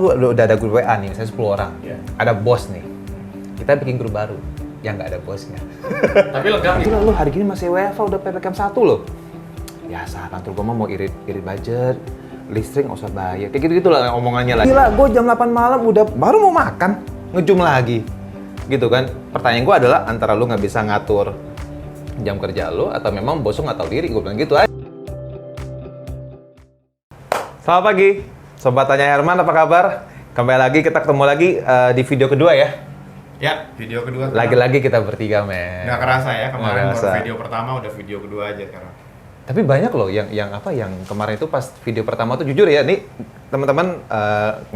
tuh udah ada grup WA nih, saya 10 orang. Iya. Ada bos nih. Kita bikin grup baru yang nggak ada bosnya. Tapi lengkap Itu nih. lu hari gini masih WFH udah PPKM 1 loh. Biasa kantor gue mau irit budget, listrik nggak usah bayar. Kayak gitu-gitu lah omongannya lah. Gila, gue jam 8 malam udah baru mau makan, ngejum lagi. Gitu kan. Pertanyaan gue adalah antara lu nggak bisa ngatur jam kerja lu atau memang bos lu nggak tahu diri, gue bilang gitu aja. Selamat pagi, Sobat Tanya Herman, apa kabar? Kembali lagi, kita ketemu lagi di video kedua ya. Ya, video kedua. Lagi-lagi kita bertiga, men. Nggak kerasa ya, kemarin Nggak kerasa. baru video pertama udah video kedua aja sekarang. Tapi banyak loh yang kemarin itu pas video pertama tuh jujur ya, nih teman-teman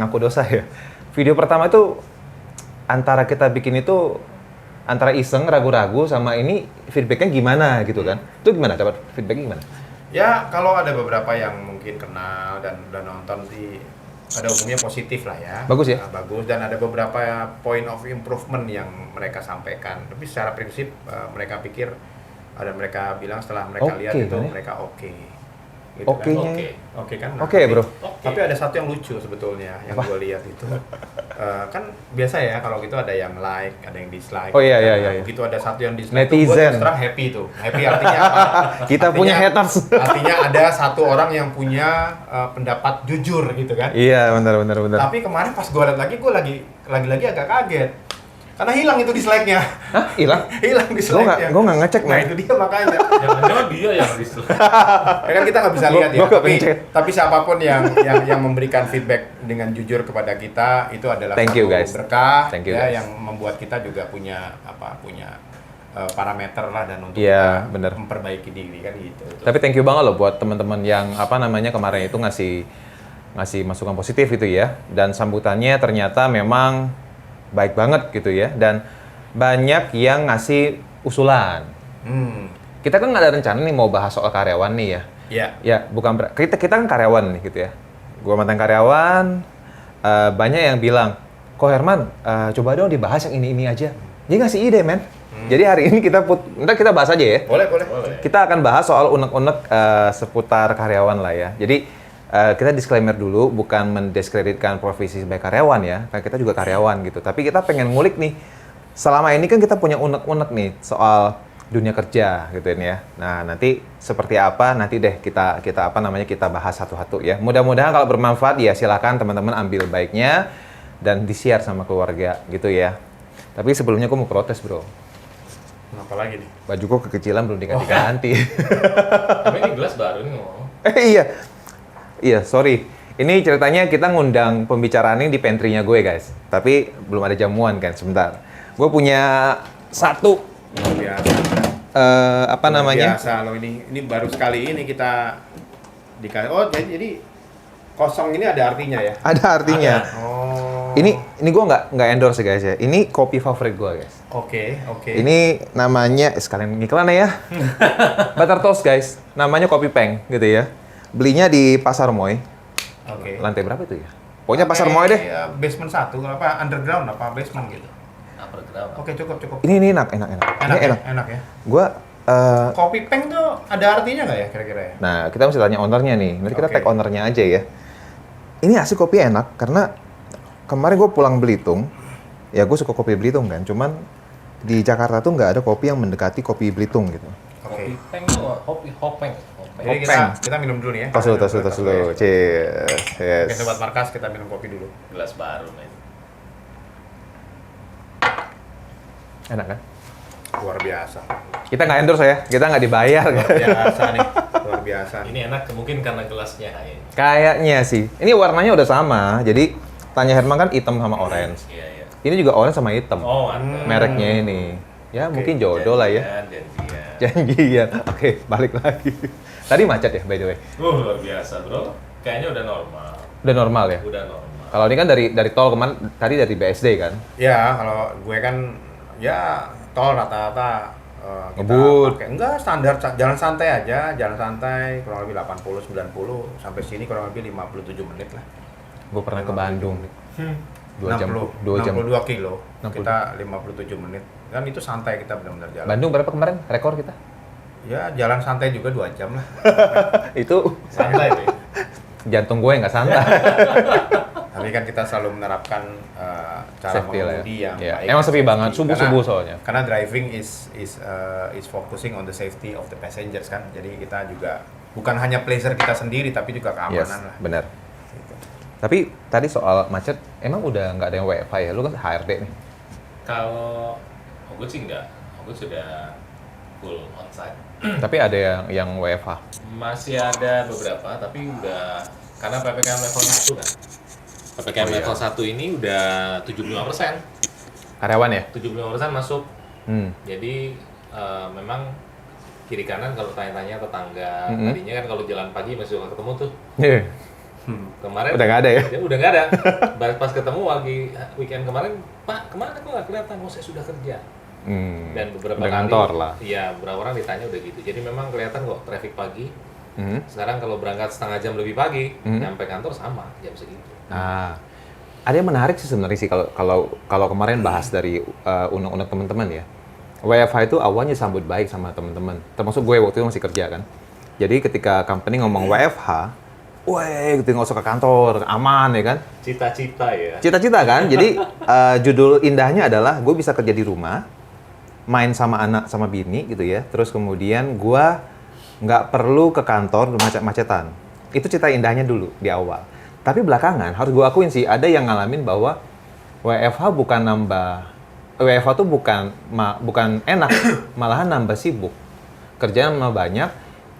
ngaku dosa ya. Video pertama itu antara kita bikin itu antara iseng, ragu-ragu sama ini feedbacknya gimana gitu kan. Itu gimana? Dapat feedbacknya gimana? Ya, kalau ada beberapa yang mungkin kenal dan udah nonton sih pada umumnya positif lah ya. Bagus ya? Nah, bagus, dan ada beberapa point of improvement yang mereka sampaikan. Tapi secara prinsip mereka pikir, ada mereka bilang setelah mereka lihat itu kan ya? mereka oke. Gitu Oke-nya. kan? Oke kan? Nah, Oke, bro. Tapi ada satu yang lucu sebetulnya yang gue lihat itu. Kan biasa ya kalau gitu ada yang like, ada yang dislike. Oh, iya, Nah, iya, iya. begitu ada satu yang dislike, gue Netizen. terus terang happy tuh. Happy artinya apa? Kita punya haters. Artinya ada satu orang yang punya pendapat jujur gitu kan. Iya, benar. Tapi kemarin pas gue lihat lagi, gue lagi agak kaget. Karena hilang itu dislike-nya. Hah? Hilang? Hilang dislike-nya. Gue nggak ngecek, Nah, men. itu dia makanya. Jangan-jangan dia yang dislike. Ya kan kita nggak bisa lihat ya. Gua kepencet. Tapi siapapun yang memberikan feedback dengan jujur kepada kita itu adalah Thank you, satu guys. berkah Thank you, ya, guys. yang membuat kita juga punya parameter lah dan untuk Iya, kita bener. memperbaiki diri kan gitu. Tapi thank you banget loh buat teman-teman yang kemarin itu ngasih masukan positif gitu ya. Dan sambutannya ternyata memang baik banget gitu ya. Dan banyak yang ngasih usulan. Kita kan nggak ada rencana nih mau bahas soal karyawan nih ya. Iya. Ya, bukan kita kan karyawan nih gitu ya. Gua mantan karyawan, banyak yang bilang, "Kok Herman, coba dong dibahas yang ini aja." Dia ngasih ide, men. Jadi hari ini ntar kita bahas aja ya. Boleh. Kita akan bahas soal unek-unek seputar karyawan lah ya. Jadi kita disclaimer dulu, bukan mendiskreditkan profesi sebagai karyawan ya. Karena kita juga karyawan gitu. Tapi kita pengen ngulik nih. Selama ini kan kita punya unek-unek nih soal dunia kerja gitu ya. Nah, nanti seperti apa nanti deh kita bahas satu-satu ya. Mudah-mudahan kalau bermanfaat ya silakan teman-teman ambil baiknya dan di-share sama keluarga gitu ya. Tapi sebelumnya aku mau protes, Bro. Apa lagi nih? Baju kok kekecilan belum diganti-ganti. Tapi ini gelas baru nih ngomong. Iya. Iya, sorry. Ini ceritanya kita ngundang pembicaraan ini di pantry-nya gue, guys. Tapi belum ada jamuan kan, sebentar. Gue punya satu Luar biasa. Luar biasa loh ini baru sekali ini kita dikasih. Oh, jadi kosong ini ada artinya ya? Ada artinya. Oh. Ini gue nggak endorse guys ya. Ini kopi favorit gue, guys. Oke. Ini namanya sekalian iklan ya. Butter toast, guys. Namanya Kopi Peng gitu ya. Belinya di Pasar Moy. Oke. Lantai berapa itu ya? Pokoknya Pasar Moy deh. Ya, basement 1 apa underground apa basement gitu. Underground. Oke, cukup. Ini enak. Ini Enak ya. Gue Kopi Peng tuh ada artinya nggak ya kira-kira ya? nah, kita mesti tanya ownernya nih. Nanti kita Oke. tag ownernya aja ya. Ini asli kopi enak karena kemarin gue pulang Belitung. Ya gue suka kopi Belitung kan. Cuman di Jakarta tuh nggak ada kopi yang mendekati kopi Belitung gitu. Oke. Hopeng tuh, hopeng. Jadi kita minum dulu nih ya. Tos dulu. Cheers. Yes. Oke, Sobat Markas, kita minum kopi dulu. Gelas baru nih. Enak kan? Luar biasa. Kita nggak endorse ya. Kita nggak dibayar. Luar biasa nih. Luar biasa. Ini enak mungkin karena gelasnya ini. Kayaknya sih. Ini warnanya udah sama. Jadi Tanya Herman kan hitam sama orange. Iya. Ini juga orange sama hitam. Oh, mantap. Mereknya ini. Ya mungkin jodoh lah ya. Janjian. Janjian. Oke, balik lagi. Tadi macet ya by the way. Luar biasa, Bro. Kayaknya udah normal. Udah normal ya. Udah normal. Kalau ini kan dari tol kemarin, tadi dari BSD kan? Ya, kalau gue kan ya tol rata-rata kita Ngebut. pakai enggak standar jalan santai aja, jalan santai kurang lebih 80 90 sampai sini kurang lebih 57 menit lah. Gue pernah ke Bandung. 2 jam. 62 kilo. 60. Kita 57 menit. Kan itu santai kita benar-benar jalan. Bandung berapa kemarin rekor kita? Ya, jalan santai juga 2 jam lah. Itu Santai tuh. jantung gue nggak santai. Tapi Ini kan kita selalu menerapkan cara Safety lah ya. mengemudi yang Iya. baik. Emang sepi safety. banget, subuh-subuh soalnya. Karena driving is focusing on the safety of the passengers kan. Jadi kita juga bukan hanya pleasure kita sendiri tapi juga keamanan lah. Benar. Gitu. Tapi tadi soal macet, emang udah nggak ada yang WFH ya? Lu kan HRD nih. Kalau Ogut sih enggak, Ogut sudah full onsite. Tapi ada yang WFH. Masih ada beberapa, tapi udah karena PPKM level 1 kan. PPKM Oh, iya. level 1 ini udah 75%. Karyawan ya? 75% masuk. Hmm. Jadi memang kiri kanan kalau tanya-tanya tetangga, Mm-hmm. tadinya kan kalau jalan pagi masih suka ketemu tuh. Iya. Kemarin Udah nggak ada ya? Udah nggak ada. Pas ketemu lagi weekend kemarin, Pak kemana kok nggak kelihatan? Oh saya sudah kerja. Dan beberapa udah kali, kantor lah. Iya, beberapa orang ditanya udah gitu. Jadi memang kelihatan kok traffic pagi. Hmm. Sekarang kalau berangkat setengah jam lebih pagi, nyampe kantor sama jam segitu. Ah, ada yang menarik sih sebenarnya sih kalau kemarin bahas dari undang-undang teman-teman ya. WFH itu awalnya sambut baik sama teman-teman. Termasuk gue waktu itu masih kerja kan. Jadi ketika company ngomong WFH, weh, gitu nggak usah ke kantor, aman ya kan. Cita-cita ya. Cita-cita kan. Jadi judul indahnya adalah gue bisa kerja di rumah, main sama anak sama bini gitu ya. Terus kemudian gue nggak perlu ke kantor macet-macetan. Itu cita indahnya dulu di awal. Tapi belakangan harus gue akuin sih ada yang ngalamin bahwa WFH bukan nambah, WFH tuh bukan enak, malahan nambah sibuk. Kerjaan malah banyak,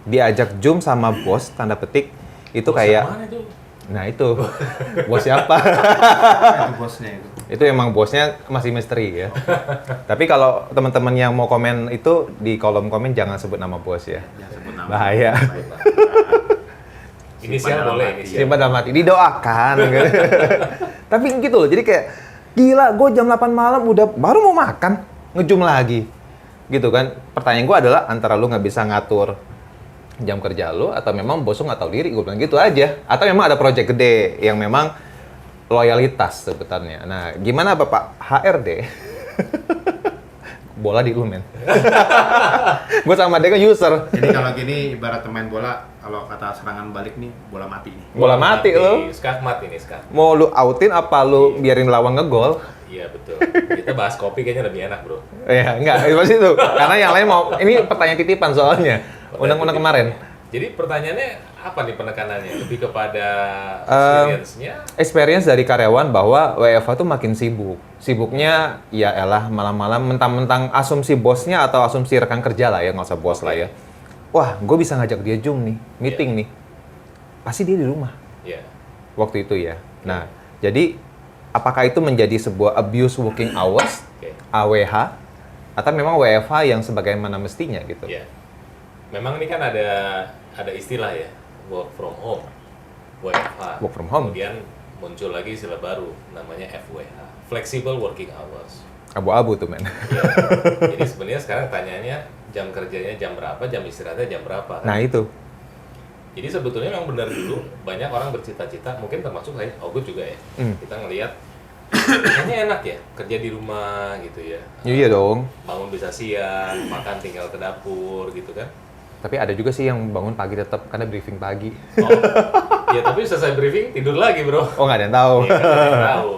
diajak Zoom sama bos tanda petik itu Bos kayak yang mana itu? nah itu bos siapa? Itu bosnya itu. Itu emang bosnya masih misteri ya. Tapi kalau teman-teman yang mau komen itu di kolom komen jangan sebut nama bos ya. Jangan sebut nama. Bahaya. Baiklah. Inisial Simpan boleh, dalam hati. inisial. Simpan dalam hati, didoakan. Gitu. Tapi gitu loh, jadi kayak gila, gue jam 8 malam udah baru mau makan, ngejum lagi. Gitu kan. Pertanyaan gue adalah antara lu nggak bisa ngatur jam kerja lu atau memang bos lu nggak tahu diri, gue bilang gitu aja. Atau memang ada project gede yang memang loyalitas sebutannya. Nah, gimana Bapak HRD? Bola di lu, men. Gue sama dia kan user. Jadi kalau gini ibarat pemain bola, kalau kata serangan balik nih bola mati nih. Bola mati lu. Skakmat ini, skak. Mau lu outin apa lu biarin lawan ngegol? Iya betul. Kita bahas kopi kayaknya lebih enak bro. Ya, enggak, itu pasti itu. Karena yang lain mau, ini pertanyaan titipan soalnya. Undang-undang kemarin. Jadi pertanyaannya apa nih penekanannya? Lebih kepada experience-nya? Experience dari karyawan bahwa WFH tuh makin sibuk. Sibuknya, ya elah malam-malam mentang-mentang asumsi bosnya atau asumsi rekan kerja lah ya, nggak usah bos lah ya. Wah, gue bisa ngajak dia Zoom nih, meeting nih. Pasti dia di rumah. Iya. Waktu itu ya. Nah, jadi apakah itu menjadi sebuah abuse working hours, Oke. AWH, atau memang WFH yang sebagaimana mestinya gitu? Iya. Memang ini kan ada istilah ya, work from home, WFH. Work from home. Kemudian muncul lagi istilah baru, namanya FWH, flexible working hours. Abu-abu tuh, men. Ya. Jadi sebenarnya sekarang tanyanya jam kerjanya jam berapa, jam istirahatnya jam berapa. Kan? Nah, itu. Jadi sebetulnya memang benar dulu banyak orang bercita-cita, mungkin termasuk saya, Ogut juga ya. Kita ngelihat kayaknya enak ya kerja di rumah gitu ya. Iya dong. Bangun bisa siang, makan tinggal ke dapur gitu kan. Tapi ada juga sih yang bangun pagi tetap karena briefing pagi. Oh, ya tapi selesai briefing tidur lagi bro. Oh, nggak ada yang tahu. Iya, nggak ada yang tahu.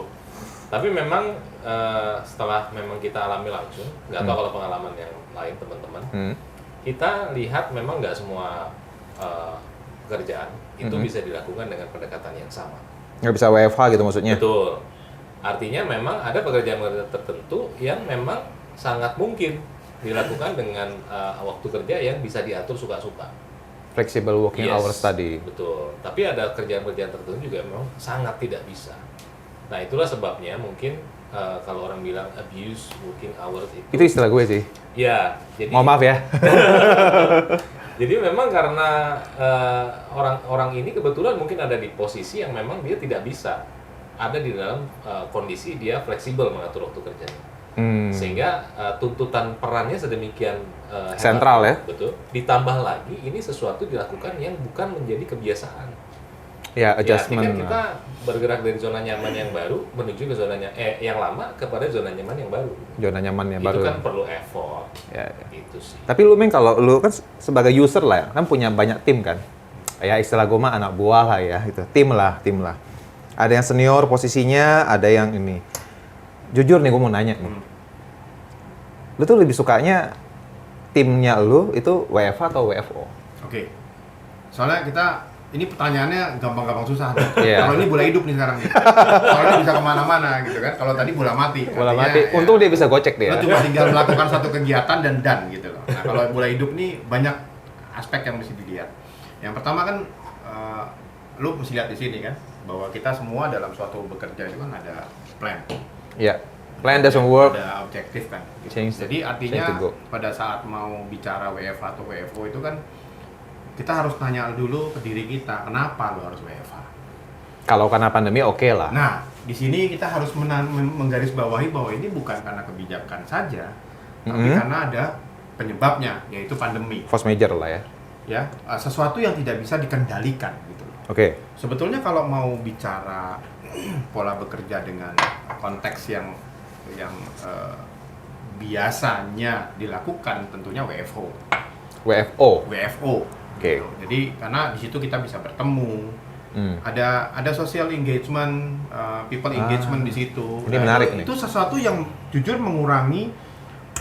Tapi memang setelah memang kita alami langsung, nggak tahu kalau pengalaman yang lain teman-teman, kita lihat memang nggak semua pekerjaan itu bisa dilakukan dengan pendekatan yang sama. Nggak bisa WFH gitu maksudnya? Betul. Artinya memang ada pekerjaan-pekerjaan tertentu yang memang sangat mungkin dilakukan dengan waktu kerja yang bisa diatur suka-suka. Flexible working Yes, hours tadi. Betul. Tapi ada kerjaan-kerjaan tertentu juga memang sangat tidak bisa. Nah itulah sebabnya mungkin kalau orang bilang abuse working hours Itu istilah gue sih. ya. Jadi Mohon maaf ya. jadi memang karena orang ini kebetulan mungkin ada di posisi yang memang dia tidak bisa ada di dalam kondisi dia fleksibel mengatur waktu kerjanya. Sehingga tuntutan perannya sedemikian hebat, Sentral ya? Betul. Ditambah lagi ini sesuatu dilakukan yang bukan menjadi kebiasaan. Ya, Ya, adjustment. artinya kita bergerak dari zona nyaman yang baru menuju ke yang lama kepada zona nyaman yang baru. Zona nyaman yang Itu baru. kan perlu effort. Ya, ya. Itu sih. Tapi lu Meng, kalau lu kan sebagai user lah ya, kan punya banyak tim kan? Ya istilah gue mah anak buah lah ya, itu tim lah. Ada yang senior posisinya, ada yang ini. Jujur nih, gue mau nanya nih. Lu tuh lebih sukanya timnya lu itu WFH atau WFO? Oke. Soalnya ini pertanyaannya gampang-gampang susah. Iya. Kalau ini bola hidup nih sekarang nih. Soalnya bisa kemana-mana gitu kan. Kalau tadi bola mati. Bola artinya, mati. Untung dia bisa gocek dia. Lo cuma tinggal melakukan satu kegiatan dan gitu loh. Nah, kalau bola hidup nih banyak aspek yang mesti dilihat. Yang pertama kan lu mesti lihat di sini kan bahwa kita semua dalam suatu bekerja itu kan ada plan. Iya. Plan doesn't work. Ada objektif kan. Gitu. Change Jadi artinya change to go. pada saat mau bicara WFH atau WFO itu kan kita harus tanya dulu ke diri kita, kenapa lo harus WFH? Kalau karena pandemi oke lah. Nah, di sini kita harus menggarisbawahi bahwa ini bukan karena kebijakan saja, tapi karena ada penyebabnya, yaitu pandemi. Force major lah ya. Ya, sesuatu yang tidak bisa dikendalikan gitu. Oke. Sebetulnya kalau mau bicara pola bekerja dengan konteks yang biasanya dilakukan tentunya WFO. WFO. WFO. Oke. Gitu. Jadi karena di situ kita bisa bertemu, ada social engagement, people engagement di situ. Ini menarik nih. Itu sesuatu yang jujur mengurangi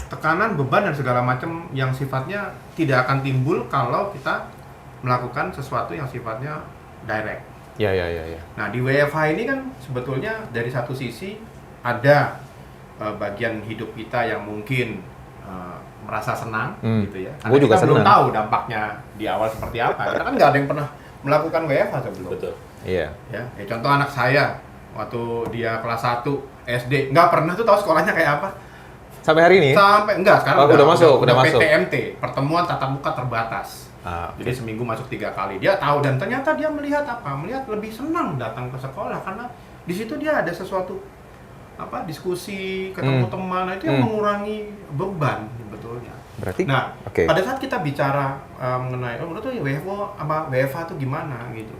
tekanan, beban dan segala macam yang sifatnya tidak akan timbul kalau kita melakukan sesuatu yang sifatnya direct. Ya. Nah di WFH ini kan sebetulnya dari satu sisi ada bagian hidup kita yang mungkin merasa senang gitu ya. Karena Gua juga kita belum senang. tahu dampaknya di awal seperti apa. Karena kan nggak ada yang pernah melakukan WFH sebelum. Betul. Iya. Ya, contoh anak saya waktu dia kelas 1 SD nggak pernah tuh tahu sekolahnya kayak apa. Sampai hari ini? Sampai enggak sekarang udah masuk. PTMT, pertemuan tatap muka terbatas. Jadi seminggu masuk 3 kali. Dia tahu dan ternyata dia melihat apa? Melihat lebih senang datang ke sekolah karena di situ dia ada sesuatu diskusi, ketemu teman. Nah, itu yang mengurangi beban sebetulnya. Berarti Pada saat kita bicara mengenai menurut tuh WFO sama WFH itu gimana gitu.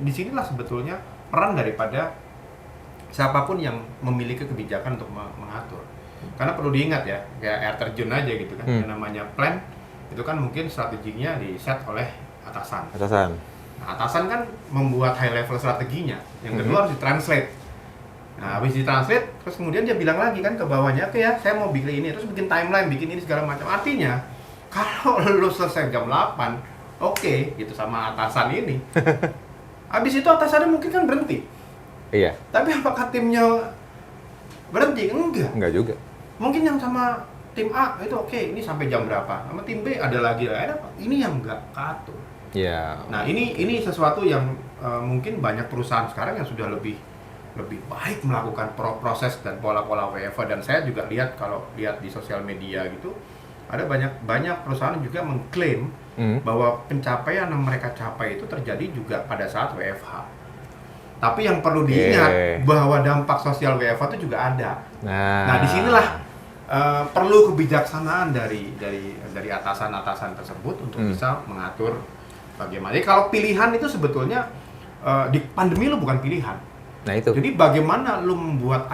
Disinilah sebetulnya peran daripada siapapun yang memiliki kebijakan untuk mengatur. Karena perlu diingat ya, kayak air terjun aja gitu kan. Yang namanya plan itu kan mungkin strateginya di-set oleh atasan. Nah, atasan kan membuat high level strateginya. Yang kedua harus ditranslate. Nah, habis ditranslate, terus kemudian dia bilang lagi kan ke bawahnya, oke ya, saya mau bikin ini, terus bikin timeline, bikin ini segala macam. Artinya, kalau lu selesai jam 8, oke, gitu sama atasan ini. Habis itu atasannya mungkin kan berhenti. Iya. Tapi apakah timnya berhenti? Enggak. Enggak juga. Mungkin yang sama tim A itu oke, ini sampai jam berapa? Sama tim B ada lagi, ada apa? Ini yang enggak katur. Iya. Nah, ini sesuatu yang mungkin banyak perusahaan sekarang yang sudah lebih baik melakukan proses dan pola-pola WFH, dan saya juga lihat kalau lihat di sosial media gitu ada banyak perusahaan juga mengklaim bahwa pencapaian yang mereka capai itu terjadi juga pada saat WFH. Tapi yang perlu diingat bahwa dampak sosial WFH itu juga ada. Nah disinilah perlu kebijaksanaan dari atasan-atasan tersebut untuk bisa mengatur bagaimana. Jadi kalau pilihan itu sebetulnya di pandemi lu bukan pilihan. Nah itu. Jadi bagaimana lu membuat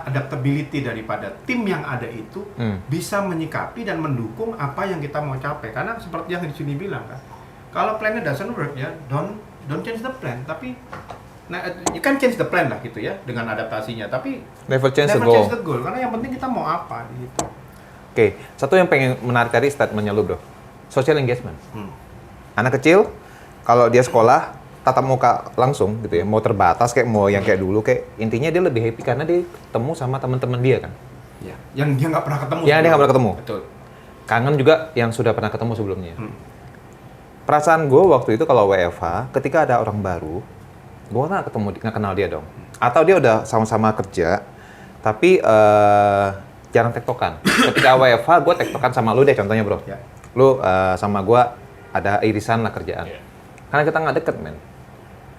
adaptability daripada tim yang ada itu bisa menyikapi dan mendukung apa yang kita mau capai. Karena seperti yang di sini bilang kan, kalau plannya doesn't work ya, don't change the plan. Tapi you can change the plan lah gitu ya dengan adaptasinya. Tapi never change the goal. Karena yang penting kita mau apa gitu. Oke, satu yang pengen menarik tadi statementnya lu bro, social engagement. Anak kecil kalau dia sekolah tatap muka langsung gitu ya, mau terbatas kayak mau yang kayak dulu, kayak intinya dia lebih happy karena dia ketemu sama teman-teman dia kan. Ya, yang dia nggak pernah ketemu. Yang dia nggak pernah ketemu. Betul. Kangen juga yang sudah pernah ketemu sebelumnya. Perasaan gue waktu itu kalau WFH, ketika ada orang baru, gue nggak kenal dia dong. Atau dia udah sama-sama kerja, tapi jarang tektokan. Ketika WFH, gue tektokan sama lu deh contohnya bro. Ya. Lu sama gue ada irisan lah kerjaan. Karena kita nggak deket men.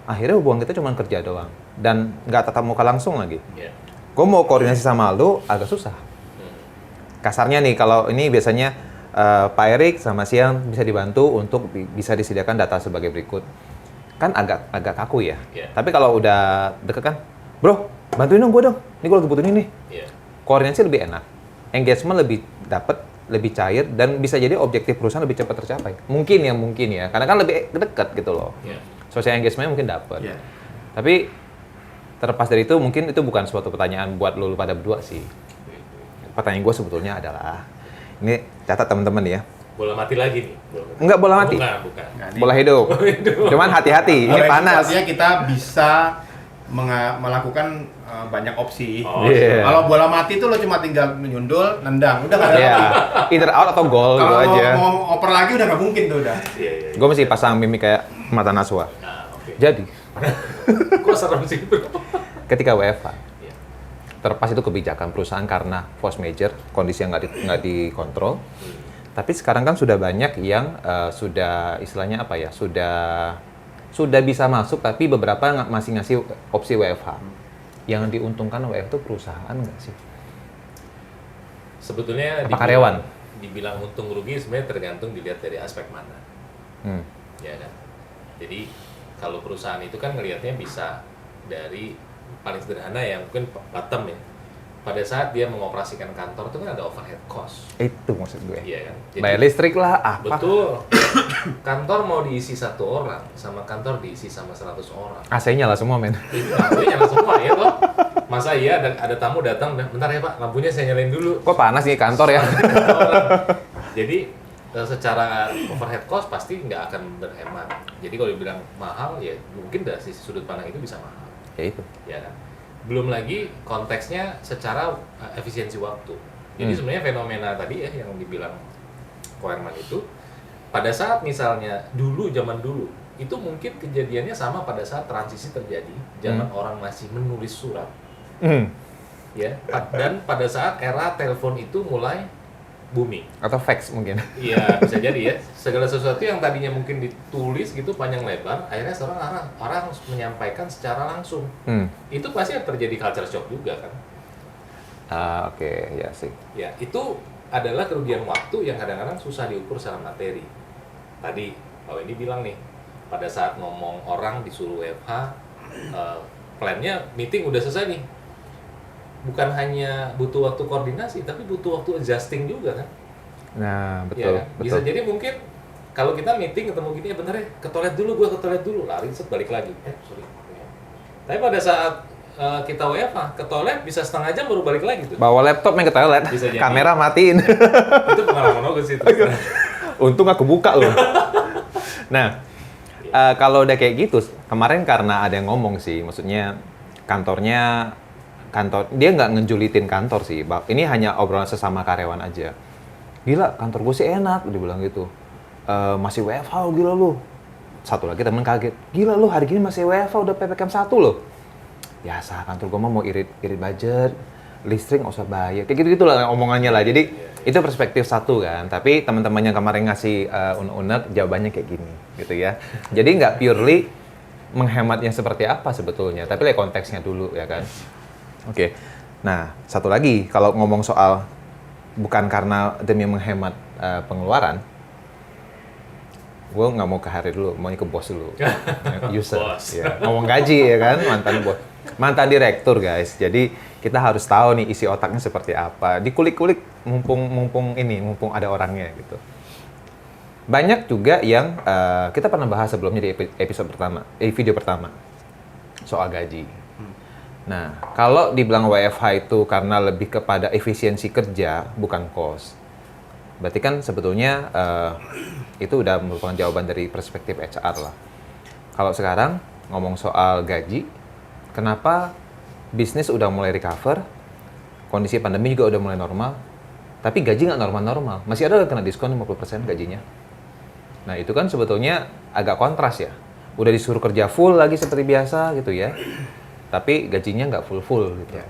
Akhirnya hubungan kita cuma kerja doang. Dan nggak tatap muka langsung lagi. Gue mau koordinasi sama lu agak susah. Kasarnya nih, kalau ini biasanya Pak Erik sama Siang bisa dibantu untuk bisa disediakan data sebagai berikut. Kan agak kaku ya. Tapi kalau udah deket kan, bro, bantuin dong gue dong. Ini gue lagi butuh ini nih. Koordinasi lebih enak. Engagement lebih dapet, lebih cair, dan bisa jadi objektif perusahaan lebih cepat tercapai. Mungkin ya. Karena kan lebih dekat gitu loh. Social engagement mungkin dapet. Tapi terlepas dari itu mungkin itu bukan suatu pertanyaan buat lu pada berdua sih. Pertanyaan gue sebetulnya adalah, ini catat teman-teman ya. Bola mati lagi nih. Enggak bola mati. Bukan. Nah, ini Bola hidup. Cuman hati-hati, ini bola itu panas. artinya kita bisa melakukan banyak opsi. Oh, Iya. Kalau bola mati itu lo cuma tinggal menyundul, nendang, udah nggak ada Iya, lagi. either out atau goal gitu Kalau aja. mau oper lagi udah nggak mungkin tuh udah. Iya. Gue mesti pasang mimik kayak mata Naswa. Nah, oke. Jadi, Kok serem sih, bro? ketika WFH, Iya. terlepas itu kebijakan perusahaan karena force major, kondisi yang nggak dikontrol. Tapi sekarang kan sudah banyak yang sudah istilahnya apa ya, sudah bisa masuk, tapi beberapa masih ngasih opsi WFH. Yang diuntungkan WFH itu perusahaan nggak sih? Sebetulnya Apa karyawan? Dibilang untung rugi sebenarnya tergantung dilihat dari aspek mana. Hmm. Ya kan? Jadi kalau perusahaan itu kan ngelihatnya bisa dari paling sederhana yang mungkin bottom ya. Pada saat dia mengoperasikan kantor itu kan ada overhead cost. Itu maksud gue. Iya kan? Bayar listrik lah, apa? Betul. Kantor mau diisi 1 orang sama kantor diisi sama 100 orang. AC-nya lah semua, men. Itu lampunya nyala semua ya toh. Masa iya ada tamu datang, bentar ya Pak, lampunya saya nyalain dulu. Kok panas nih kantor ya? Jadi secara overhead cost pasti nggak akan berhemat. Jadi kalau dibilang mahal ya mungkin dari sisi sudut pandang itu bisa mahal. Ya itu. Ya kan? Belum lagi konteksnya secara efisiensi waktu. Jadi sebenarnya fenomena tadi ya yang dibilang Koerman itu pada saat misalnya zaman dulu itu mungkin kejadiannya sama pada saat transisi terjadi zaman orang masih menulis surat ya, dan pada saat era telepon itu mulai booming. Atau fax mungkin. Iya, bisa jadi ya. Segala sesuatu yang tadinya mungkin ditulis gitu panjang lebar, akhirnya sekarang orang harus menyampaikan secara langsung. Itu pasti terjadi culture shock juga kan. Oke, ya sih. Ya, itu adalah kerugian waktu yang kadang-kadang susah diukur secara materi. Tadi Pak Wendy bilang nih, pada saat ngomong orang disuruh WFH, plannya meeting udah selesai nih. Bukan hanya butuh waktu koordinasi, tapi butuh waktu adjusting juga kan. Nah, Ya, betul, kan? betul. Bisa jadi mungkin kalau kita meeting ketemu gini ya bener ya, ke toilet dulu, gua ke toilet dulu, lari set balik lagi. Sorry. Tapi pada saat kita WFH, ke toilet bisa setengah jam baru balik lagi tuh. Bawa laptop main ke toilet, Bisa jadi. kamera matiin. Itu pengalaman aku sih itu. Untung aku buka loh. Nah, kalau udah kayak gitu, kemarin karena ada yang ngomong sih, maksudnya kantor dia nggak ngejulitin kantor sih. Ini hanya obrolan sesama karyawan aja. Gila, kantor gue sih enak, dia bilang gitu. Masih WFH, gila lu. Satu lagi temen kaget, gila lu hari gini masih WFH, udah PPKM 1 loh. Biasa, kantor gue mau irit budget, listrik nggak usah bayar. Kayak gitu-gitu lah omongannya lah. Jadi itu perspektif satu kan. Tapi teman-teman yang kemarin ngasih unek-unek, jawabannya kayak gini gitu ya. Jadi nggak purely menghematnya seperti apa sebetulnya, tapi lihat konteksnya dulu ya kan. Oke. Nah, satu lagi kalau ngomong soal bukan karena demi menghemat pengeluaran, gue nggak mau ke hari dulu, maunya ke bos dulu. User. Bos. Ya. Ngomong gaji ya kan, mantan direktur guys. Jadi kita harus tahu nih isi otaknya seperti apa. Dikulik-kulik mumpung ada orangnya gitu. Banyak juga yang kita pernah bahas sebelumnya di video pertama soal gaji. Nah, kalau dibilang WFH itu karena lebih kepada efisiensi kerja, bukan cost. Berarti kan sebetulnya itu udah merupakan jawaban dari perspektif HR lah. Kalau sekarang ngomong soal gaji, kenapa bisnis udah mulai recover, kondisi pandemi juga udah mulai normal, tapi gaji nggak normal-normal. Masih ada yang kena diskon 50% gajinya. Nah, itu kan sebetulnya agak kontras ya. Udah disuruh kerja full lagi seperti biasa gitu ya. Tapi gajinya nggak full gitu. Ya.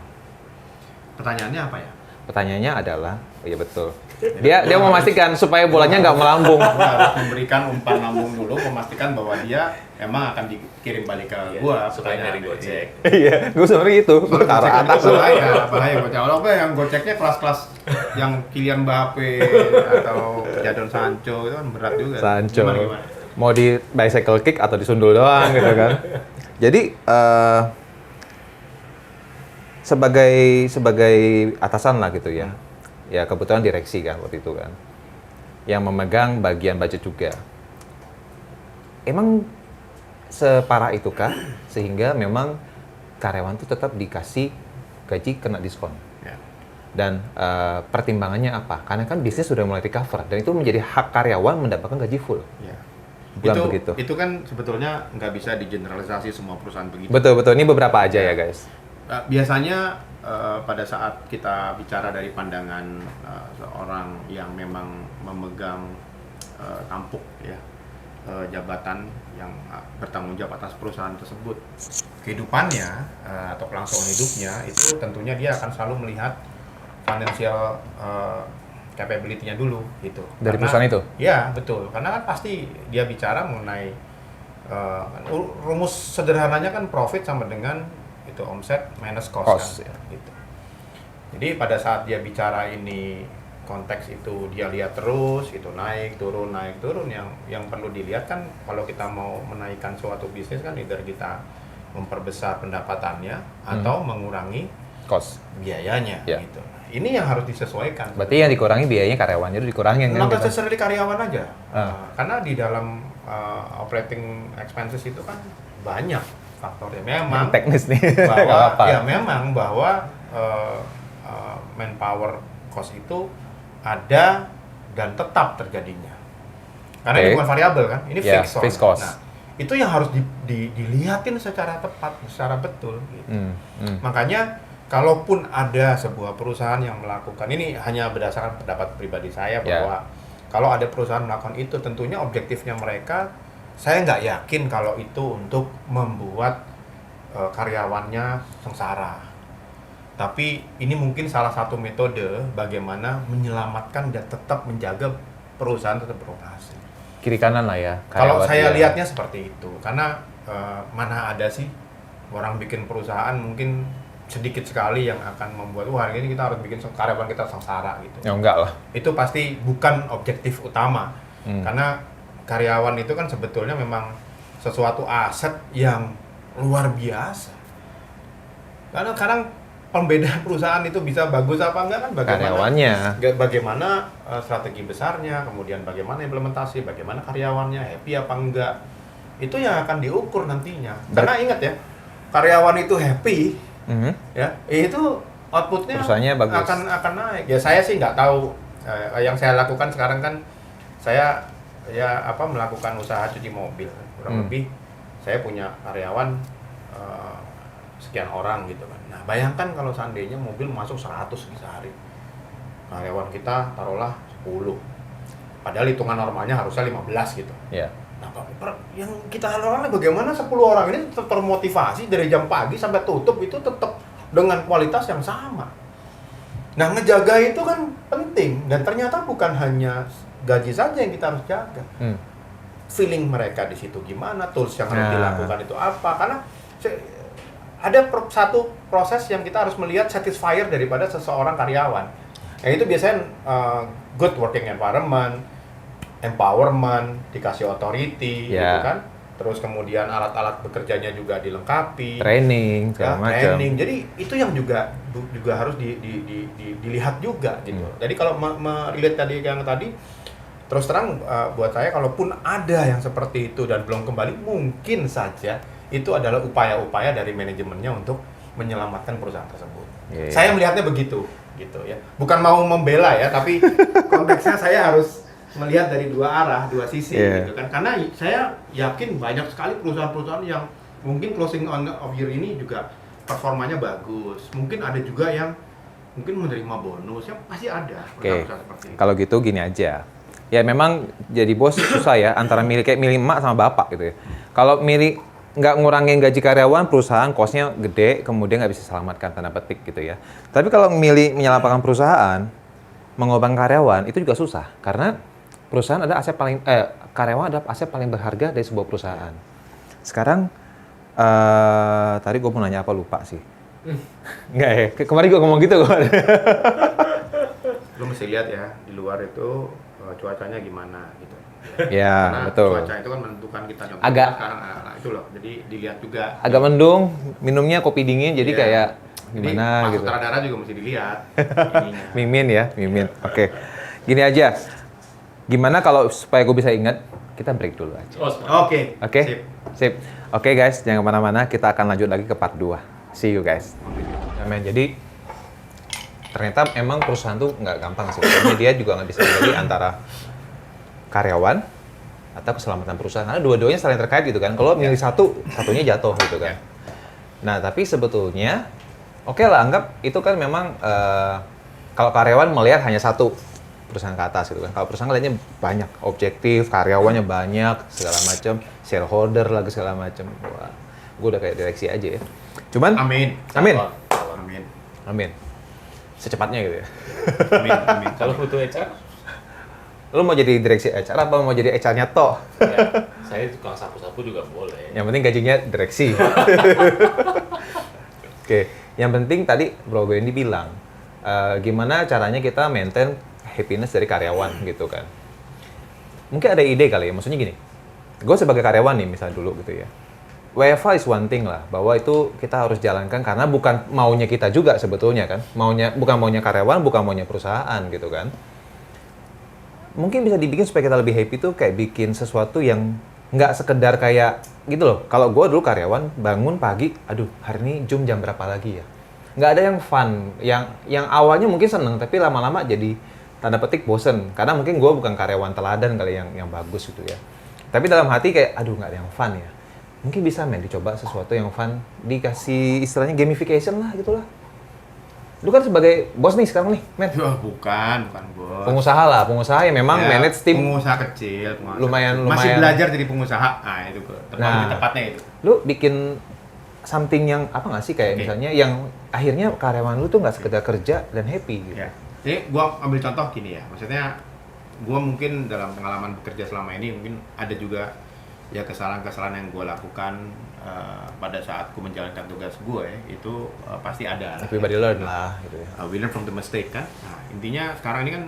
Pertanyaannya apa ya? Pertanyaannya adalah, oh iya betul. Dia memastikan supaya bolanya nggak melambung. Gua harus memberikan umpan lambung dulu, memastikan bahwa dia emang akan dikirim balik ke gua. Supaya dari pertanyaannya. Gojek. Iya, gue sebenarnya itu. Taruh atas lu. Bahaya Gojek. Kalau apa yang Gojeknya kelas-kelas yang Kylian Mbappe atau Jadon Sancho itu kan berat juga. Sancho. Gimana? Mau di bicycle kick atau disundul doang gitu kan. Jadi sebagai atasan lah gitu ya. Ya kebetulan direksi kan waktu itu kan. Yang memegang bagian budget juga. Emang separah itukah sehingga memang karyawan tuh tetap dikasih gaji kena diskon. Ya. Dan pertimbangannya apa? Karena kan bisnis sudah mulai recover dan itu menjadi hak karyawan mendapatkan gaji full. Ya. Bukan begitu. Itu kan sebetulnya nggak bisa digeneralisasi semua perusahaan begitu. Betul. Ini beberapa aja ya guys. Biasanya pada saat kita bicara dari pandangan seorang yang memang memegang tampuk ya jabatan yang bertanggung jawab atas perusahaan tersebut, kehidupannya atau kelangsungan hidupnya itu tentunya dia akan selalu melihat financial capability-nya dulu gitu. Dari perusahaan itu? Ya betul, karena kan pasti dia bicara mengenai rumus sederhananya kan profit sama dengan itu omset minus cost. Kan, gitu. Jadi pada saat dia bicara ini konteks itu dia lihat terus itu naik turun yang perlu dilihat kan kalau kita mau menaikkan suatu bisnis kan either kita memperbesar pendapatannya atau mengurangi Cost biayanya Ya. gitu. Ini yang harus disesuaikan. Berarti yang dikurangi biayanya karyawan, jadi dikurangin kan? Nggak gitu. necessarily karyawan aja, karena di dalam operating expenses itu kan banyak faktornya. Memang teknis nih. bahwa Nggak apa-apa. ya memang bahwa manpower cost itu ada dan tetap terjadinya. Karena ini Oke. bukan variabel kan, ini Ya, fixed fixed cost. Nah, itu yang harus dilihatin secara tepat, secara betul. Gitu. Makanya kalaupun ada sebuah perusahaan yang melakukan ini hanya berdasarkan pendapat pribadi saya bahwa kalau ada perusahaan melakukan itu tentunya objektifnya mereka saya nggak yakin kalau itu untuk membuat karyawannya sengsara. Tapi ini mungkin salah satu metode bagaimana menyelamatkan dan tetap menjaga perusahaan tetap beroperasi. Kiri kanan lah ya. Kalau karyawan saya dia. lihatnya seperti itu, karena mana ada sih orang bikin perusahaan mungkin sedikit sekali yang akan membuat hari ini kita harus bikin karyawan kita sengsara gitu. Ya enggak lah. Itu pasti bukan objektif utama, karena karyawan itu kan sebetulnya memang sesuatu aset yang luar biasa. Karena kadang pembeda perusahaan itu bisa bagus apa enggak kan Karyawannya. bagaimana strategi besarnya, kemudian bagaimana implementasi, bagaimana karyawannya happy apa enggak, itu yang akan diukur nantinya. Karena ingat ya, karyawan itu happy, ya itu outputnya Perusahaannya bagus. akan naik. Ya saya sih nggak tahu. Yang saya lakukan sekarang kan saya melakukan usaha cuci mobil kurang lebih. Saya punya karyawan sekian orang gitu kan. Nah bayangkan kalau seandainya mobil masuk 100 di sehari, karyawan kita taruhlah 10, padahal hitungan normalnya harusnya 15 gitu. Ya. Nah yang kita harapkan bagaimana 10 orang ini tetap termotivasi dari jam pagi sampai tutup itu tetap dengan kualitas yang sama. Nah ngejaga itu kan penting, dan ternyata bukan hanya gaji saja yang kita harus jaga. Feeling mereka di situ gimana, tools yang harus dilakukan itu apa, karena ada satu proses yang kita harus melihat satisfier daripada seseorang karyawan. Yang itu biasanya good working environment, empowerment, dikasih authority, gitu kan. Terus kemudian alat-alat bekerjanya juga dilengkapi, Training, segala macam. training. Jadi itu yang juga harus dilihat juga gitu. Jadi kalau relate tadi yang tadi, terus terang buat saya kalaupun ada yang seperti itu dan belum kembali, mungkin saja itu adalah upaya-upaya dari manajemennya untuk menyelamatkan perusahaan tersebut. Saya melihatnya begitu, gitu ya. Bukan mau membela ya, tapi konteksnya saya harus melihat dari dua arah, dua sisi, gitu kan. Karena saya yakin banyak sekali perusahaan-perusahaan yang mungkin closing of year ini juga performanya bagus. Mungkin ada juga yang mungkin menerima bonus, ya pasti ada perusahaan seperti itu. Kalau gitu gini aja. Ya memang jadi bos susah ya, antara milih emak sama bapak gitu ya. Kalau milih nggak ngurangin gaji karyawan, perusahaan cost-nya gede, kemudian nggak bisa selamatkan tanda petik gitu ya. Tapi kalau milih menyelamatkan perusahaan, mengobang karyawan, itu juga susah. Karena perusahaan ada aset karyawan ada aset paling berharga dari sebuah perusahaan. Sekarang, tadi gue mau nanya apa lupa sih. Nggak ya, kemarin gue ngomong gitu kok. Lo mesti lihat ya, di luar itu cuacanya gimana gitu. Ya, karena betul. cuaca itu kan menentukan kita Agak- sekarang, nah, itu loh. Jadi dilihat juga. Agak mendung, minumnya kopi dingin, jadi Iya. kayak Ini gimana Mas gitu. sutradara juga mesti dilihat. ininya. Mimin ya, Mimin. Oke. Gini aja. Gimana kalau supaya gue bisa ingat, kita break dulu aja. Oke. Oke? Sip. Sip. Oke guys, jangan kemana-mana. Kita akan lanjut lagi ke part 2. See you guys. Amen. Jadi ternyata emang perusahaan tuh nggak gampang sih. Karena dia juga nggak bisa memilih antara karyawan atau keselamatan perusahaan. Karena dua-duanya saling terkait gitu kan. Kalau milih satu, satunya jatuh gitu kan. Nah, tapi sebetulnya oke lah, anggap itu kan memang kalau karyawan melihat hanya satu perusahaan ke atas gitu kan. Kalau perusahaan lihatnya banyak, objektif, karyawannya banyak, segala macam, shareholder lagi segala macam. Wah, gue udah kayak direksi aja ya. Cuman, Amin. amin, Amin. amin. Secepatnya gitu ya. Amin. Amin. Kalau butuh HR, Lu mau jadi direksi HR apa mau jadi HR-nya toh? ya, saya tukang sapu-sapu juga boleh. Yang penting gajinya direksi. Oke, yang penting tadi Bro Bendy bilang, gimana caranya kita maintain happiness dari karyawan gitu kan. Mungkin ada ide kali ya, maksudnya gini, gue sebagai karyawan nih misalnya dulu gitu ya, WFH is one thing lah, bahwa itu kita harus jalankan karena bukan maunya kita juga sebetulnya kan, bukan maunya karyawan, bukan maunya perusahaan gitu kan. Mungkin bisa dibikin supaya kita lebih happy tuh kayak bikin sesuatu yang nggak sekedar kayak gitu loh. Kalau gue dulu karyawan bangun pagi, aduh hari ini jam berapa lagi ya? Nggak ada yang fun, yang awalnya mungkin seneng tapi lama-lama jadi tanda petik bosen. Karena mungkin gue bukan karyawan teladan kali yang bagus gitu ya. Tapi dalam hati kayak aduh nggak ada yang fun ya. Mungkin bisa dicoba sesuatu yang fun, dikasih istilahnya gamification lah gitulah. Lu kan sebagai bos nih sekarang nih, men. Bukan bos. Pengusaha yang memang Ya, manage tim. pengusaha kecil, Lumayan. masih belajar jadi pengusaha. Nah, itu Nah. tepatnya itu. Lu bikin something yang apa nggak sih kayak Oke. misalnya yang akhirnya karyawan lu tuh nggak sekedar kerja dan happy gitu. Ya. Jadi gua ambil contoh gini ya. Maksudnya gua mungkin dalam pengalaman bekerja selama ini mungkin ada juga ya kesalahan-kesalahan yang gua lakukan pada saat gua menjalankan tugas gua ya, itu pasti ada. Everybody learn lah gitu ya. We learn from the mistake kan. Nah, intinya sekarang ini kan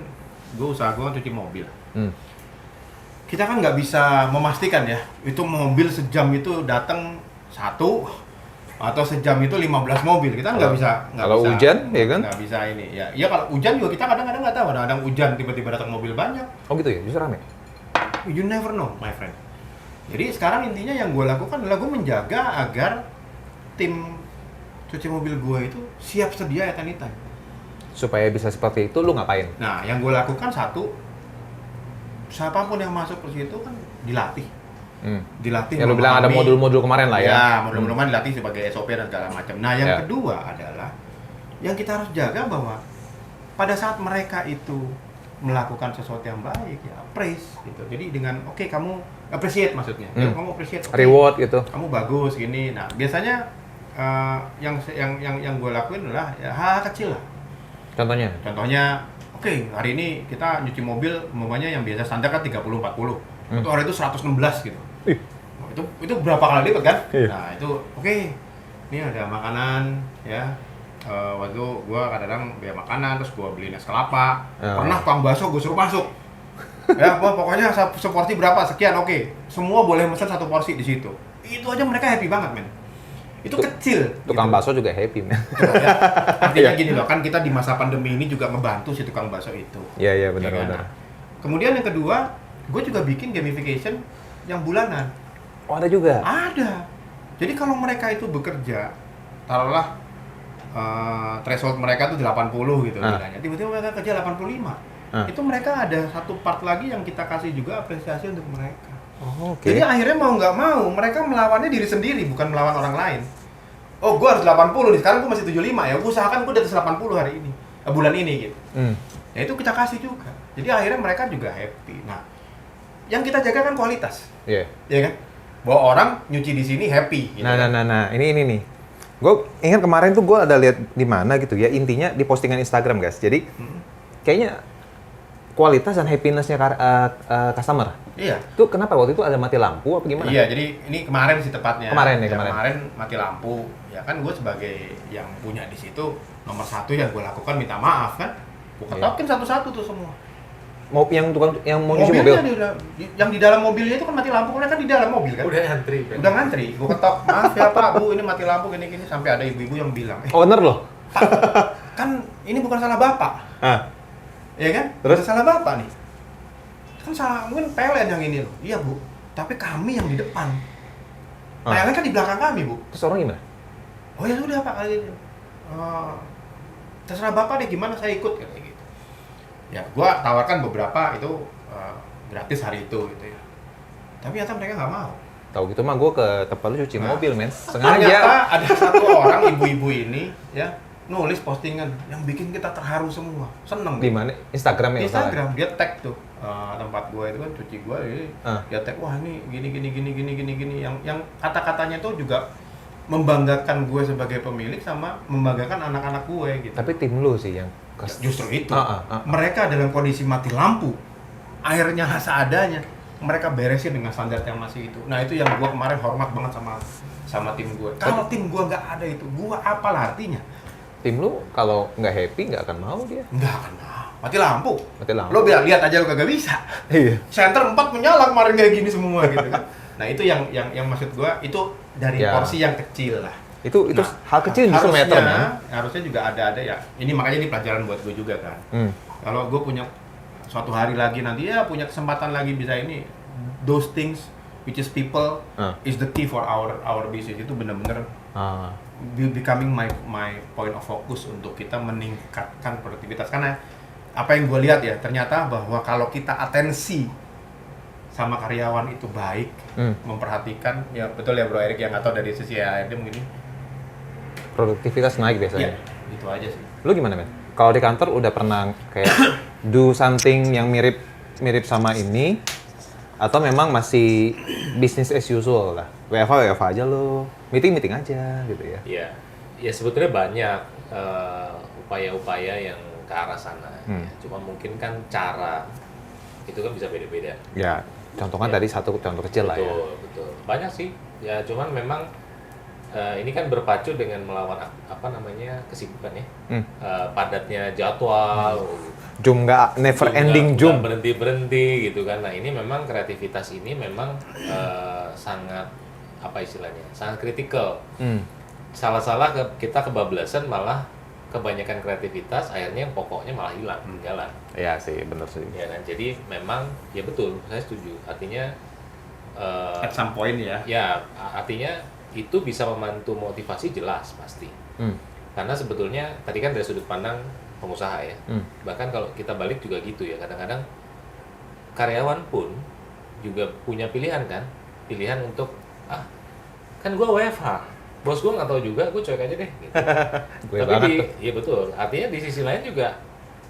usaha gua cuci mobil. Kita kan nggak bisa memastikan ya, itu mobil sejam itu datang satu atau sejam itu 15 mobil. Kita nggak bisa. Kalau hujan, ya kan? Nggak bisa ini. Ya kalau hujan juga kita kadang-kadang nggak tahu. Kadang hujan tiba-tiba datang mobil banyak. Oh gitu ya, justru rame. You never know, my friend. Jadi sekarang intinya yang gue lakukan adalah gue menjaga agar tim cuci mobil gue itu siap sedia at any time. Supaya bisa seperti itu, lu ngapain? Nah, yang gue lakukan satu, siapapun yang masuk ke situ kan dilatih. Dilatih. Ya lu bilang ada memahami- modul-modul kemarin lah ya. Ya, modul-modul kan dilatih sebagai SOP dan segala macam. Nah, yang Ya. kedua adalah yang kita harus jaga bahwa pada saat mereka itu melakukan sesuatu yang baik, ya praise gitu. Jadi dengan oke, kamu appreciate maksudnya. Kamu appreciate. oke, Reward gitu. kamu bagus gini. Nah, biasanya yang gue lakuin adalah ya, hal kecil lah. Contohnya? Contohnya, oke, hari ini kita nyuci mobil, umpamanya yang biasa standar kan 30-40. Itu hari itu 116 gitu. Ih. Nah, itu berapa kali lipat kan? Iya. Nah, itu oke. Ini ada makanan ya. Waktu itu gue kadang-kadang beli makanan, terus gue beli es kelapa. Pernah tukang bakso gue suruh masuk. Ya, pokoknya seporsi berapa sekian, oke. Semua boleh pesan satu porsi di situ. Itu aja mereka happy banget, men. Itu kecil. Tukang gitu. bakso juga happy, men. Ya, artinya gini loh, kan kita di masa pandemi ini juga ngebantu si tukang bakso itu. Iya, Ya kan? benar-benar. Kemudian yang kedua, gue juga bikin gamification yang bulanan. Oh, ada juga? Ada. Jadi kalau mereka itu bekerja, taruhlah threshold mereka tuh 80 gitu nilainya. Tiba-tiba mereka kerja 85. Itu mereka ada satu part lagi yang kita kasih juga apresiasi untuk mereka. Oh, oke. Jadi akhirnya mau nggak mau, mereka melawannya diri sendiri, bukan melawan orang lain. Oh, gue harus 80 nih, sekarang gue masih 75 ya, gue usahakan gue di atas 80 hari ini, bulan ini gitu. Ya itu kita kasih juga. Jadi akhirnya mereka juga happy. Nah, yang kita jaga kan kualitas. Iya. Ya kan? Bahwa orang nyuci di sini happy gitu. Nah, ini nih. Gue ingat kemarin tuh gue ada lihat di mana gitu ya, intinya di postingan Instagram, guys. Jadi kayaknya kualitas dan happiness-nya customer. Iya. Itu kenapa waktu itu ada mati lampu apa gimana? Iya, jadi ini kemarin sih tepatnya. Kemarin. Kemarin mati lampu. Ya kan gue sebagai yang punya di situ, nomor satu yang gue lakukan minta maaf kan. Gue ketokin satu-satu tuh semua. Mau yang mau nyuci mobil? Yang di dalam mobilnya itu kan mati lampu, karena kan di dalam mobil kan. Udah ngantri. kan? Udah ngantri. Gue ketok, maaf ya Pak, Bu, ini mati lampu gini-gini. Sampai ada ibu-ibu yang bilang, Owner loh. Pak, kan ini bukan salah Bapak. Ya kan? Terus? Bukan salah Bapak nih. Kan salah, mungkin PLN yang ini loh. Iya Bu, tapi kami yang di depan. PLN kan di belakang kami Bu. Terus orang gimana? oh ya sudah Pak, terserah Bapak deh gimana saya ikut kayak gitu. Ya gua tawarkan beberapa itu gratis hari itu gitu ya. Tapi ternyata mereka nggak mau. Tahu gitu mah gue ke tempat lu cuci Nah, mobil, men. Ternyata Sengaja. ada satu orang ibu-ibu ini ya nulis postingan yang bikin kita terharu semua. Seneng Di deh. mana? Instagram ya? Instagram dia tag tuh tempat gue itu kan cuci gue ini dia tag wah ini gini yang kata-katanya tuh juga membanggakan gue sebagai pemilik sama membanggakan anak-anak gue gitu. Tapi tim lu sih yang Justru itu Ah. mereka dalam kondisi mati lampu, airnya seadanya, mereka beresin dengan standar yang masih itu. Nah itu yang gue kemarin hormat banget sama tim gue. Kalau tim gue nggak ada itu, gue apalah artinya? tim lu kalau nggak happy nggak akan mau dia. Nggak akan mau. Mati lampu. Mati lampu. Lo biar lihat aja lo kagak bisa. Iya. Center 4 menyala kemarin kayak gini semua gitu kan. Nah itu yang maksud gue itu dari Ya. porsi yang kecil lah. Itu Nah, hal kecil justru meter, man. harusnya juga ada ya. Ini makanya ini pelajaran buat gue juga kan. Kalau gue punya suatu hari lagi nanti ya punya kesempatan lagi bisa ini, those things which is people is the key for our business. Itu benar-benar becoming my point of focus untuk kita meningkatkan produktivitas. Karena apa yang gue lihat ya ternyata bahwa kalau kita atensi sama karyawan itu baik, memperhatikan ya betul ya Bro Erik yang atau dari sisi HRD mungkin Produktivitas naik ya biasanya. itu aja sih. Lu gimana, men? Kalau di kantor udah pernah kayak do something yang mirip sama ini atau memang masih business as usual lah? WFH aja lo, meeting aja gitu ya. Iya, ya sebetulnya banyak upaya-upaya yang ke arah sana. Ya. Cuma mungkin kan cara itu kan bisa beda-beda. Ya, contoh kan tadi satu contoh kecil lah ya. Betul. Banyak sih. Ya, cuman memang ini kan berpacu dengan melawan kesibukan ya. Padatnya jadwal. Zoom nggak never ending Zoom. Berhenti gitu kan. Nah ini memang kreativitas ini memang sangat sangat kritikal. Salah-salah kita kebablasan malah kebanyakan kreativitas akhirnya yang pokoknya malah hilang jalan. Iya sih, bener sih. Ya kan, jadi memang ya betul, saya setuju. Artinya At some point ya. ya artinya itu bisa membantu motivasi jelas pasti. Karena sebetulnya tadi kan dari sudut pandang pengusaha ya. Bahkan kalau kita balik juga gitu ya, kadang-kadang karyawan pun juga punya pilihan kan, pilihan untuk kan gue WFH, bos gue nggak tahu juga, gue cuek aja deh. Gitu. Tapi iya betul. Artinya di sisi lain juga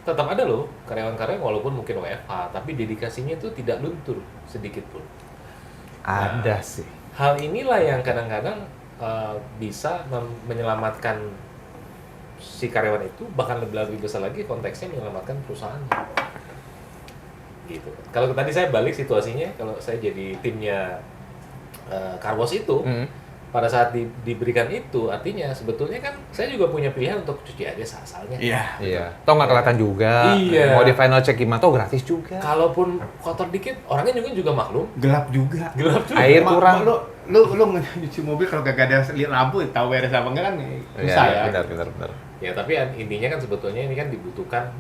tetap ada loh karyawan-karyawan walaupun mungkin WFH, tapi dedikasinya itu tidak luntur sedikit pun. Ada sih. Hal inilah yang kadang-kadang bisa menyelamatkan si karyawan itu, bahkan lebih besar lagi konteksnya menyelamatkan perusahaannya. Gitu. Kalau tadi saya balik situasinya, kalau saya jadi timnya Carwash itu, pada saat diberikan itu, artinya sebetulnya kan saya juga punya pilihan untuk cuci aja asalnya. Iya. Toh nggak kelihatan juga. Iya. Mau di final check gimana? Toh gratis juga. Kalaupun kotor dikit, orangnya juga maklum. Gelap juga. Air kurang. Lu nyuci mobil kalau gak ada lampu tahu beres apa enggak kan susah ya. Benar. Ya tapi intinya kan sebetulnya ini kan dibutuhkan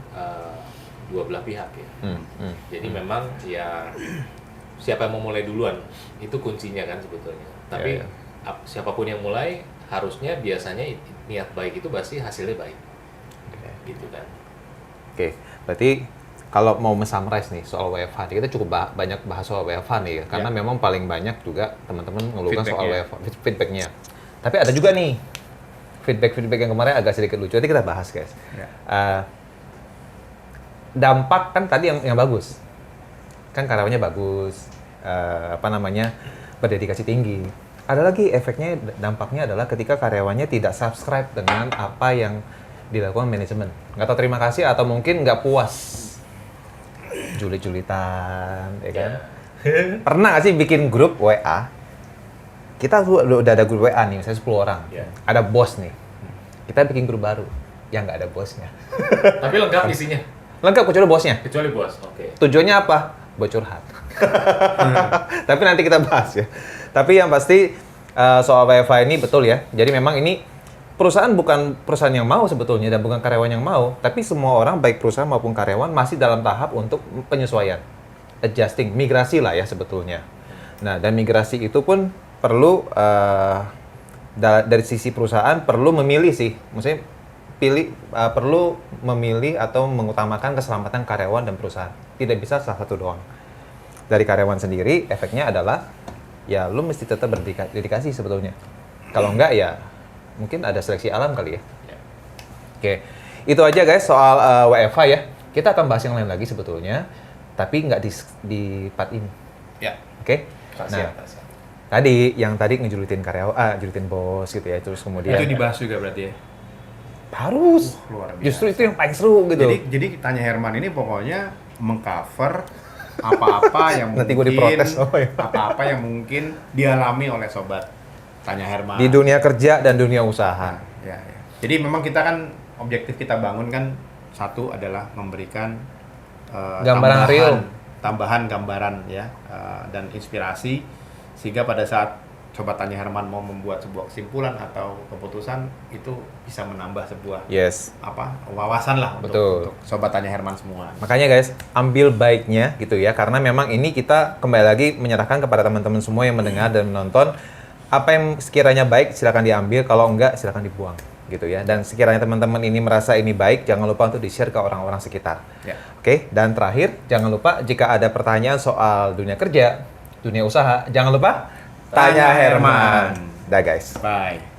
dua belah pihak ya. Jadi memang ya siapa yang mau mulai duluan itu kuncinya kan sebetulnya. Tapi siapapun yang mulai harusnya biasanya niat baik itu pasti hasilnya baik. Gitu kan. Oke, berarti kalau mau summarize nih soal WFH, kita cukup banyak bahas soal WFH nih ya, karena memang paling banyak juga teman-teman mengeluhkan soal WFH, feedbacknya. Tapi ada juga nih feedback yang kemarin agak sedikit lucu, nanti kita bahas guys. Dampak kan tadi yang bagus, kan karyawannya bagus, berdedikasi tinggi. Ada lagi efeknya, dampaknya adalah ketika karyawannya tidak subscribe dengan apa yang dilakukan manajemen. Nggak tahu terima kasih atau mungkin nggak puas. Julit-julitan, ya kan? Pernah nggak sih bikin grup WA? Kita udah ada grup WA nih, misalnya 10 orang. Ada bos nih. Kita bikin grup baru yang nggak ada bosnya. Tapi lengkap isinya? Lengkap kecuali bosnya. Kecuali bos, oke. Tujuannya apa? Buat curhat. Tapi nanti kita bahas ya. Tapi yang pasti soal WFH ini betul ya. Jadi memang ini perusahaan bukan perusahaan yang mau sebetulnya dan bukan karyawan yang mau. Tapi semua orang baik perusahaan maupun karyawan masih dalam tahap untuk penyesuaian. Adjusting, migrasi lah ya sebetulnya. Nah dan migrasi itu pun perlu dari sisi perusahaan perlu memilih sih, maksudnya perlu memilih atau mengutamakan keselamatan karyawan dan perusahaan. Tidak bisa salah satu doang. Dari karyawan sendiri, efeknya adalah ya lu mesti tetap berdedikasi sebetulnya. Kalau enggak ya mungkin ada seleksi alam kali ya. Oke, itu aja guys soal WFH ya. Kita akan bahas yang lain lagi sebetulnya, tapi nggak di part ini. Ya. Oke. Nah, tadi ngejulitin karyawan, julitin bos gitu ya, terus kemudian Itu dibahas juga berarti ya. harus. Luar biasa. Justru itu yang paling seru gitu. Jadi Tanya Herman ini pokoknya mengcover apa-apa yang Nanti mungkin gue diprotes. Oh, ya. apa-apa yang mungkin dialami oleh sobat Tanya Herman Di dunia kerja dan dunia usaha. ya. Jadi memang kita kan objektif kita bangun kan satu adalah memberikan Gambaran real. tambahan gambaran ya dan inspirasi sehingga pada saat Sobat Tanya Herman mau membuat sebuah kesimpulan atau keputusan itu bisa menambah sebuah Yes. wawasan lah Betul. untuk Sobat Tanya Herman semua. Makanya guys, ambil baiknya gitu ya, karena memang ini kita kembali lagi menyerahkan kepada teman-teman semua yang mendengar dan menonton. Apa yang sekiranya baik silakan diambil, kalau enggak silakan dibuang gitu ya. Dan sekiranya teman-teman ini merasa ini baik, jangan lupa untuk di-share ke orang-orang sekitar. Ya. Oke, dan terakhir jangan lupa jika ada pertanyaan soal dunia kerja, dunia usaha, jangan lupa tanya Herman. Dah guys. Bye.